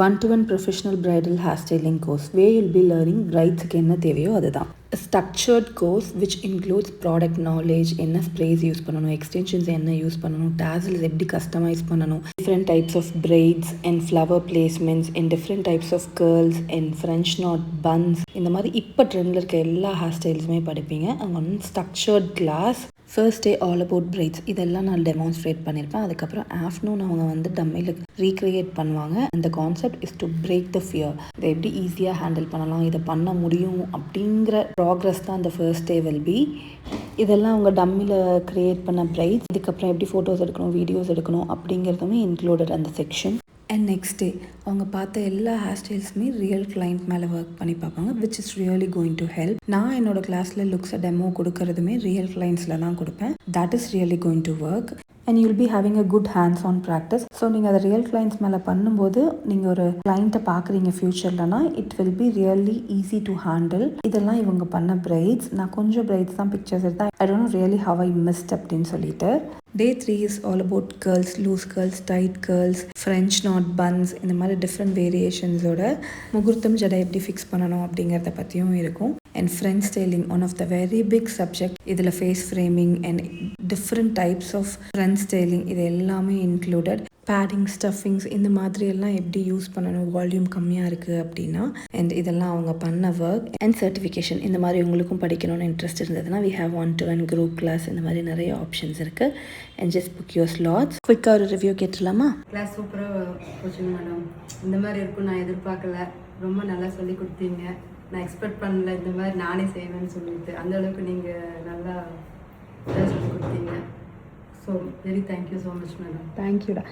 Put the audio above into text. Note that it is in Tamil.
1-to-1 professional bridal hairstyling course where you'll be learning brides-க்கு என்ன தேவையோ அதுதான். A structured course which includes product knowledge, என்ன sprays யூஸ் பண்ணணும், extensions என்ன யூஸ் பண்ணணும், tassels எப்படி customize பண்ணணும், different types of braids and flower placements and different types of curls and French knot buns, இந்த மாதிரி இப்போ ட்ரெண்டில் இருக்க எல்லா ஹேர் ஸ்டைல்ஸுமே படிப்பீங்க. அங்கே one structured class. First day all about brides இதெல்லாம் நான் டெமான்ஸ்ட்ரேட் பண்ணியிருப்பேன். அதுக்கப்புறம் ஆஃப்டர்நூன் அவங்க வந்து டம்மியில் ரீக்ரியேட் பண்ணுவாங்க. அந்த concept is to break the fear. இதை எப்படி ஈஸியாக ஹேண்டில் பண்ணலாம், இதை பண்ண முடியும் அப்படிங்கிற ப்ராக்ரஸ் தான் அந்த ஃபர்ஸ்ட் டே வில் பி. இதெல்லாம் அவங்க டம்மியில் க்ரியேட் பண்ண பிரைட்ஸ். இதுக்கப்புறம் எப்படி ஃபோட்டோஸ் எடுக்கணும், வீடியோஸ் எடுக்கணும் அப்படிங்கிறதுமே இன்க்ளூடட் அந்த செக்ஷன். அண்ட் நெக்ஸ்ட் டே அவங்க பார்த்த எல்லா ஹேர் ஸ்டைல்ஸுமே ரியல் கிளைண்ட் மேலே ஒர்க் பண்ணி பார்ப்பாங்க, which is really going to help. நான் என்னோட கிளாஸில் லுக்ஸை டெமோ கொடுக்கறதுமே ரியல் கிளைண்ட்ஸில் தான் கொடுப்பேன். That is really going to work and you'll be having a good hands on practice. So நீங்கள் அதை ரியல் கிளைண்ட்ஸ் மேலே பண்ணும்போது நீங்கள் ஒரு கிளைண்ட்டை பார்க்குறீங்க ஃப்யூச்சர்லனா it will be really easy to handle. இதெல்லாம் இவங்க பண்ண பிரைட்ஸ். நான் கொஞ்சம் பிரைட்ஸ் தான் பிக்சர்ஸ் எடுத்தேன். I don't know really how I missed அப்படின்னு சொல்லிட்டு. Day 3 is all about curls, loose curls, tight curls, French knot buns, இந்த மாதிரி டிஃப்ரெண்ட் வேரியேஷன்ஸோட முகூர்த்தம் ஜடை எப்படி ஃபிக்ஸ் பண்ணணும் அப்படிங்கிறத பற்றியும் இருக்கும். And front styling one of the very big subject. இதில் face framing and different types of front styling இது எல்லாமே இன்க்ளூடட். பேடிங், ஸ்டஃபிங்ஸ் இந்த மாதிரி எல்லாம் எப்படி யூஸ் பண்ணணும், வால்யூம் கம்மியாக இருக்குது அப்படின்னா. அண்ட் இதெல்லாம் அவங்க பண்ண ஒர்க். அண்ட் சர்டிஃபிகேஷன் இந்த மாதிரி உங்களுக்கும் படிக்கணும்னு இன்ட்ரெஸ்ட் இருந்ததுன்னா we have 1-to-1 group class. இந்த மாதிரி நிறைய ஆப்ஷன்ஸ் இருக்குது. And just book your slots. குயிக்காக ஒரு ரிவ்யூ கேட்டுடலாமா? கிளாஸ் சூப்பராக போச்சுங்க மேடம். இந்த மாதிரி இருக்கும் நான் எதிர்பார்க்கல. ரொம்ப நல்லா சொல்லி கொடுத்தீங்க. நான் எக்ஸ்பெக்ட் பண்ணல இந்த மாதிரி நானே செய்வேன்னு சொல்லிட்டு. அந்த அளவுக்கு நீங்கள் நல்லா சொல்லி கொடுத்தீங்க. So very thank you so much madam. தேங்க்யூடா.